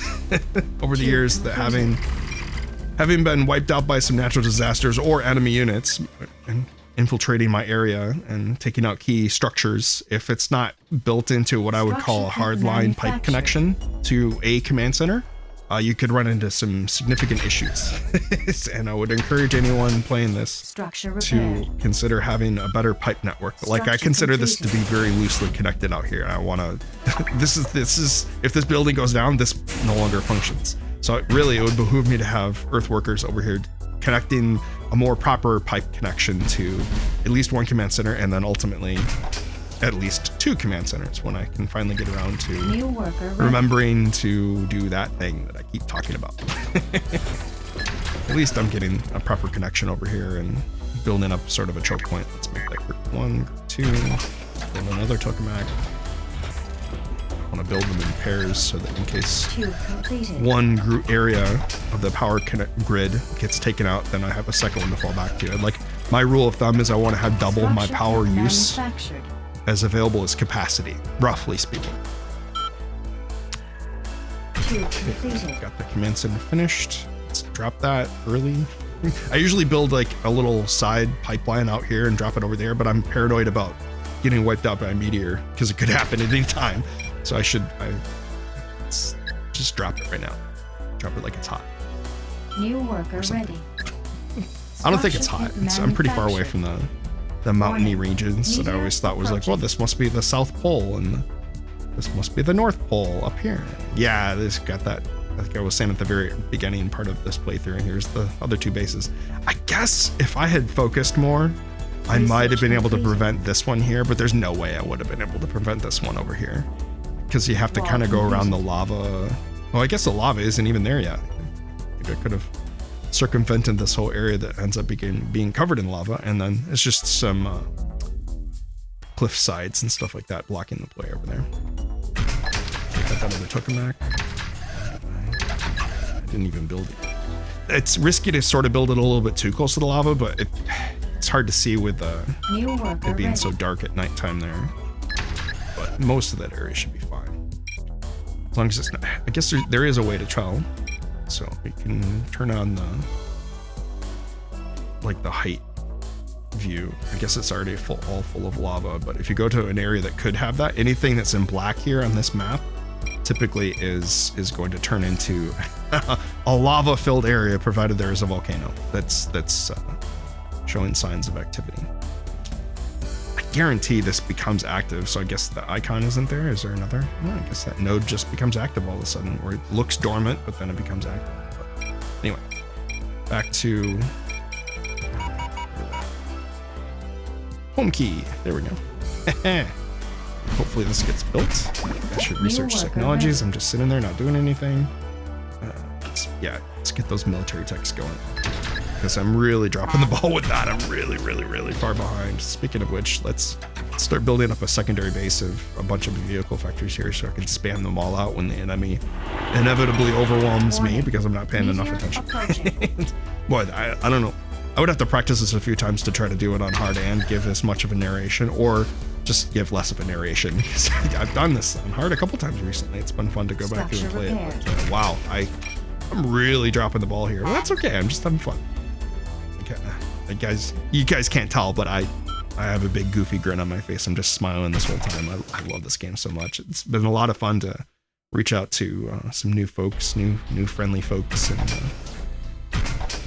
over the years that having been wiped out by some natural disasters or enemy units and infiltrating my area and taking out key structures, if it's not built into what I would call a hardline pipe connection to a command center, you could run into some significant issues. And I would encourage anyone playing this to consider having a better pipe network. Like I consider this to be very loosely connected out here. I want to, this is, if this building goes down, this no longer functions. So it would behoove me to have earthworkers over here connecting a more proper pipe connection to at least one command center, and then ultimately at least 2 command centers when I can finally get around to remembering to do that thing that I keep talking about. At least I'm getting a proper connection over here and building up sort of a choke point. Let's make that group 1, group 2, build another tokamak. I want to build them in pairs so that in case one group area of the power grid gets taken out, then I have a second one to fall back to. And like my rule of thumb is I want to have double my power use as available as capacity, roughly speaking. Okay, got the command center finished. Let's drop that early. I usually build like a little side pipeline out here and drop it over there, but I'm paranoid about getting wiped out by a meteor because it could happen at any time. So let's just drop it right now. Drop it like it's hot. New worker ready. I don't think it's hot. I'm pretty far away from the mountainy regions that I always thought was like, well, this must be the South Pole and this must be the North Pole up here. Yeah, this got that. I think I was saying at the very beginning part of this playthrough, and here's the other 2 bases. I guess if I had focused more, I might have been able to prevent this one here, but there's no way I would have been able to prevent this one over here. Because you have to kind of go around the lava. Well, I guess the lava isn't even there yet. Maybe I could have circumvented this whole area that ends up being covered in lava, and then it's just some cliff sides and stuff like that blocking the play over there. Got that other tokamak. I didn't even build it. It's risky to sort of build it a little bit too close to the lava, but it's hard to see with it being so dark at nighttime there. But most of that area should be fine. As long as it's not, I guess there is a way to tell. So we can turn on the height view. I guess it's already all full of lava, but if you go to an area that could have that, anything that's in black here on this map typically is going to turn into a lava-filled area, provided there is a volcano that's showing signs of activity. I guarantee this becomes active, so I guess the icon isn't there. Is there another? Well, I guess that node just becomes active all of a sudden, or it looks dormant, but then it becomes active. But anyway, back to home key. There we go. Hopefully this gets built. I should research technologies. I'm just sitting there not doing anything. Let's get those military techs going, because I'm really dropping the ball with that. I'm really far behind. Speaking of which, let's start building up a secondary base of a bunch of vehicle factories here, so I can spam them all out when the enemy inevitably overwhelms me, because I'm not paying enough attention. Boy, I don't know. I would have to practice this a few times to try to do it on hard and give as much of a narration, or just give less of a narration, because I've done this on hard a couple times recently. It's been fun to go back through and play it. But, wow, I'm really dropping the ball here. Well, that's okay. I'm just having fun. Okay, you guys can't tell, but I have a big goofy grin on my face. I'm just smiling this whole time. I love this game so much. It's been a lot of fun to reach out to some new folks, new friendly folks, and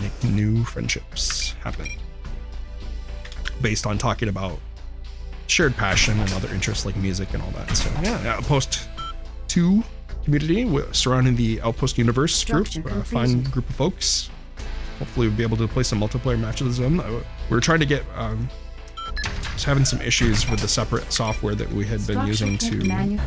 make new friendships happen based on talking about shared passion and other interests like music and all that. So yeah, Outpost 2 community surrounding the Outpost Universe group, fine group of folks. Hopefully we'll be able to play some multiplayer matches with them. We're trying to get was having some issues with the separate software that we had been using to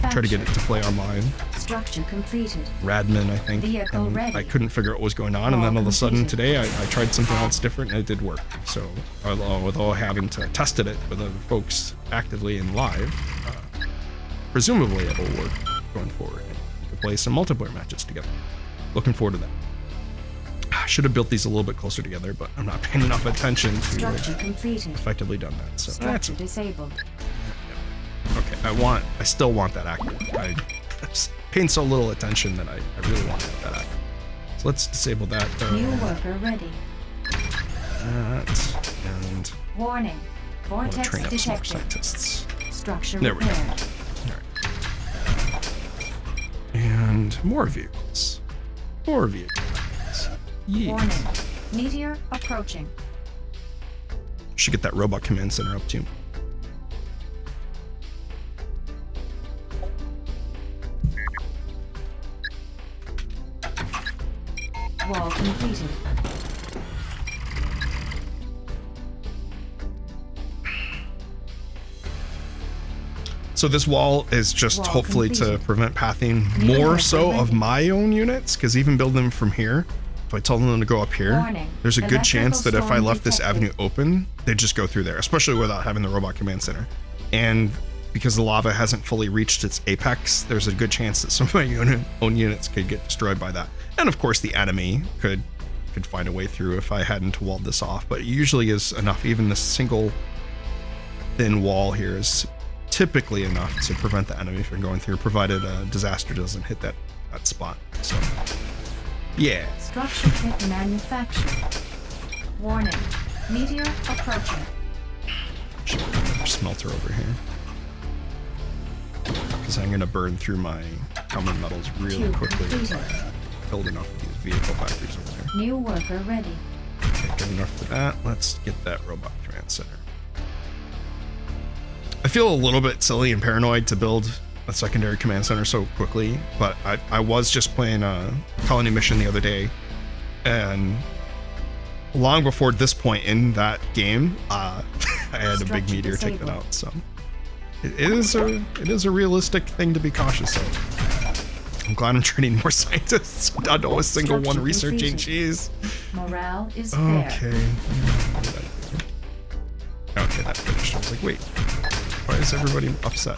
try to get it to play online. Structure completed. Radmin, I think. And I couldn't figure out what was going on, and then all of a sudden today I tried something else different and it did work. So although having to tested it with other folks actively and live, presumably it'll work going forward. We can play some multiplayer matches together. Looking forward to that. I should have built these a little bit closer together, but I'm not paying enough attention to effectively done that. So that's disabled. Okay, I still want that active. I'm paying so little attention that I really want that active. So let's disable that. New worker ready. That and warning. Vortex train up detected. some more scientists. Structure there we go. repaired. All right. And more vehicles. More vehicles. Yes. Warning. Meteor approaching. Should get that robot command center up too. Wall completed. So this wall is just Wall hopefully completed. to prevent pathing more so of my own units, because even building them from here, if I told them to go up here, Warning. there's a good chance that if I Storm left this detected. avenue open, they'd just go through there, especially without having the robot command center. And because the lava hasn't fully reached its apex, there's a good chance that some of my own units could get destroyed by that. And of course the enemy could find a way through if I hadn't walled this off, but it usually is enough. Even this single thin wall here is typically enough to prevent the enemy from going through, provided a disaster doesn't hit that spot. So yeah. Structure kit manufactured. Warning. Meteor approaching. Should put another smelter over here, because I'm gonna burn through my common metals really Cube quickly if completed. I build enough of these vehicle factories over there. New worker ready. Okay, good enough for that. Let's get that robot command center. I feel a little bit silly and paranoid to build a secondary command center so quickly, but I was just playing a colony mission the other day, and long before this point in that game, I had a big meteor take that out. So it is a realistic thing to be cautious of. I'm glad I'm training more scientists. I know a single one researching. Jeez. Morale is Okay. fair. Okay, that finished. I was like, wait, why is everybody upset?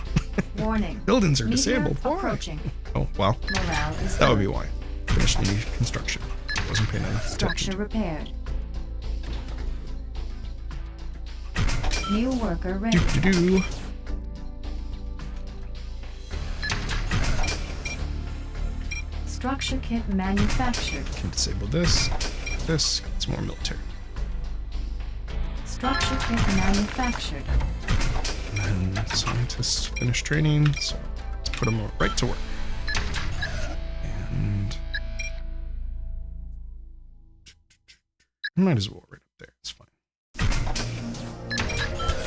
Warning. Buildings are Meteor disabled. Why? approaching. Oh, well, Morale is that would low. be why. Finish the new construction. Wasn't paying enough Structure attention. repaired. New worker ready. Do. Structure kit manufactured. Can disable this. This. It's more military. Structure kit manufactured. And then scientists finish training, so let's put them right to work. Might as well right up there. It's fine.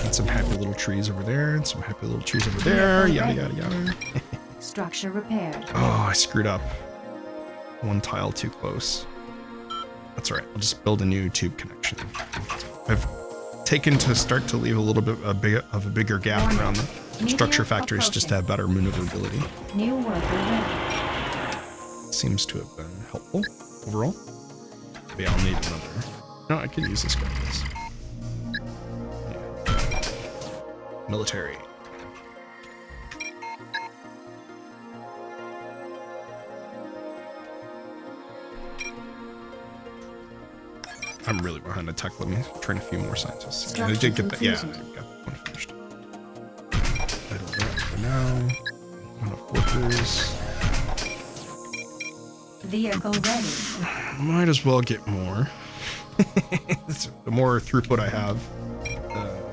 And some happy little trees over there, and some happy little trees over there. Yada, yada, yada. Structure repaired. Oh, I screwed up. One tile too close. That's all right. I'll just build a new tube connection. I've taken to start to leave a little bit of a bigger gap around the structure factors just to have better maneuverability. New worker ready. Seems to have been helpful overall. Maybe I'll need another. No, I could use this guy. Yeah. Military. I'm really behind the tech. Let me train a few more scientists. I did get that. Yeah, I got one finished. I do that for now. Enough workers. Vehicle ready. Might as well get more. The more throughput I have,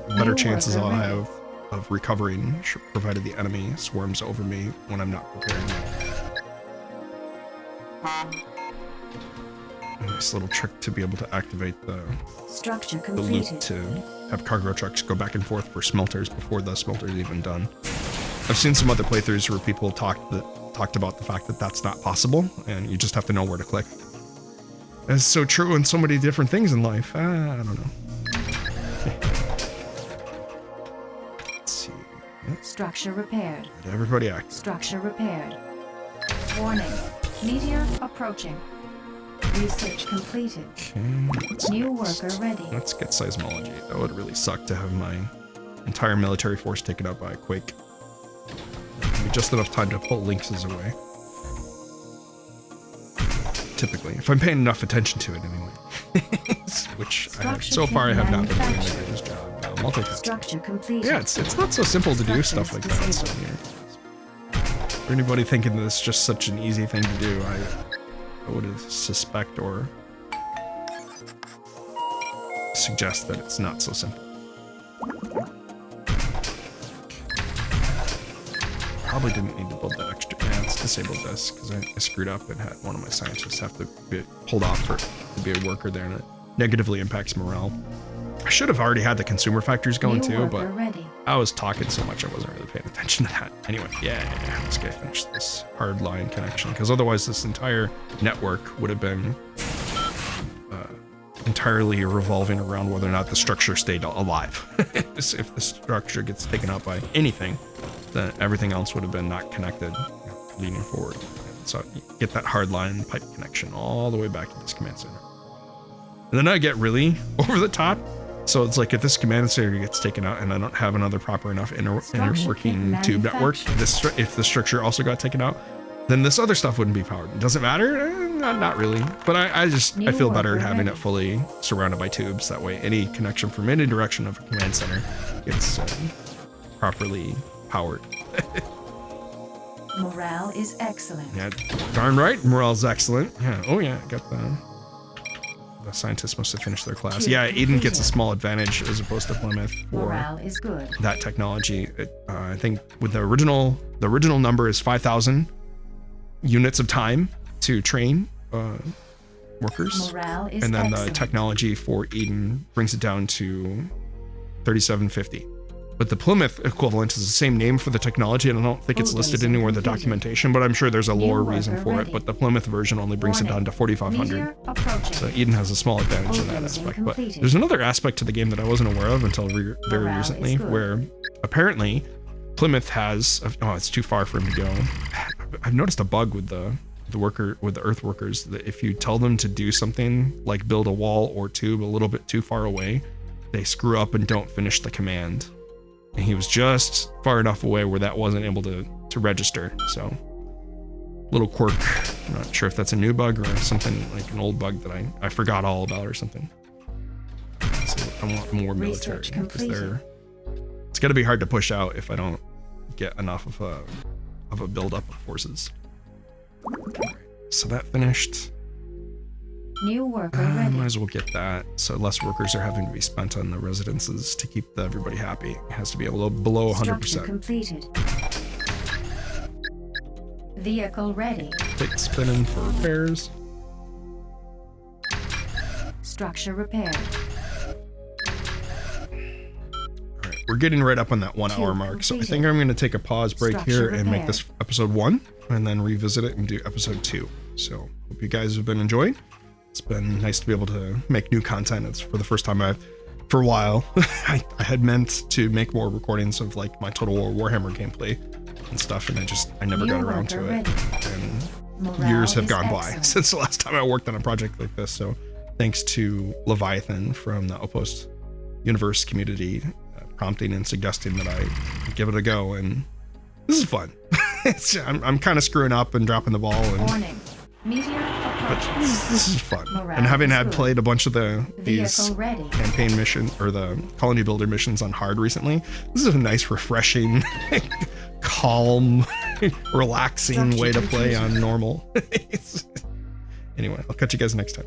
the better chances I'll have of recovering, provided the enemy swarms over me when I'm not preparing. A nice little trick to be able to activate the loop to have cargo trucks go back and forth for smelters before the smelter's even done. I've seen some other playthroughs where people talked about the fact that that's not possible, and you just have to know where to click. It's so true in so many different things in life. I don't know. Let's see. Yep. Structure repaired. Everybody act. Structure repaired. Warning. Meteor approaching. Research completed. Okay. New worker ready. Let's get seismology. That would really suck to have my entire military force taken out by a quake. Just enough time to pull lynxes away. Typically, if I'm paying enough attention to it anyway. Which so far I have not been doing the greatest job. Multitasking. Structure completed. Yeah, it's not so simple to do stuff like that. So for anybody thinking that it's just such an easy thing to do, I would suspect or suggest that it's not so simple. Probably didn't need to build that extra. Yeah, let's disable this because I screwed up and had one of my scientists have to be pulled off to be a worker there, and it negatively impacts morale. I should have already had the consumer factories going too, but I was talking so much I wasn't really paying attention to that. Anyway, yeah, let's get finished this hard line connection because otherwise this entire network would have been entirely revolving around whether or not the structure stayed alive. If the structure gets taken out by anything, then everything else would have been not connected, leaning forward. So you get that hard line pipe connection all the way back to this command center. And then I get really over the top. So it's like if this command center gets taken out and I don't have another proper enough inner working tube network, if the structure also got taken out, then this other stuff wouldn't be powered. Does it matter? Not really. But I feel better having it fully surrounded by tubes. That way any connection from any direction of a command center gets properly powered. Morale is excellent. Yeah, darn right, morale's excellent. Yeah, oh yeah, got the scientists must have finished their class. Yeah, Eden gets a small advantage as opposed to Plymouth for that technology. I think with the original number is 5,000 units of time to train workers, and then the technology for Eden brings it down to 3,750. But the Plymouth equivalent is the same name for the technology, and I don't think it's listed anywhere in the documentation, but I'm sure there's a lore reason for it. But the Plymouth version only brings it down to 4,500. So Eden has a small advantage in that aspect. But there's another aspect to the game that I wasn't aware of until very recently, where apparently Plymouth has, oh, it's too far for him to go. I've noticed a bug with the earth workers, that if you tell them to do something like build a wall or tube a little bit too far away, they screw up and don't finish the command. And he was just far enough away where that wasn't able to register. So, little quirk. I'm not sure if that's a new bug or something like an old bug that I forgot all about or something. So I want more military because it's got to be hard to push out if I don't get enough of a buildup of forces. So that finished. New worker ready. Might as well get that. So less workers are having to be spent on the residences to keep everybody happy. It has to be below 100%. Structure completed. Vehicle ready. Take spinning for repairs. Structure repaired. All right, we're getting right up on that 1 hour mark, so I think I'm going to take a pause break Structure here and make repaired. this episode 1 and then revisit it and do episode 2. So hope you guys have been enjoying. It's been nice to be able to make new content. It's for the first time for a while. I had meant to make more recordings of like my Total War Warhammer gameplay and stuff, and I never New got around to worker it. ready. And Morale years have is gone by excellent. since the last time I worked on a project like this. So thanks to Leviathan from the Outpost Universe community prompting and suggesting that I give it a go, and this is fun. I'm kind of screwing up and dropping the ball, and Warning. Meteor but approaching. this is fun. Morale And having is had good. played a bunch of these Vehicle ready. campaign mission or the colony builder missions on hard recently, this is a nice, refreshing, calm, relaxing way to play on normal. Anyway, I'll catch you guys next time.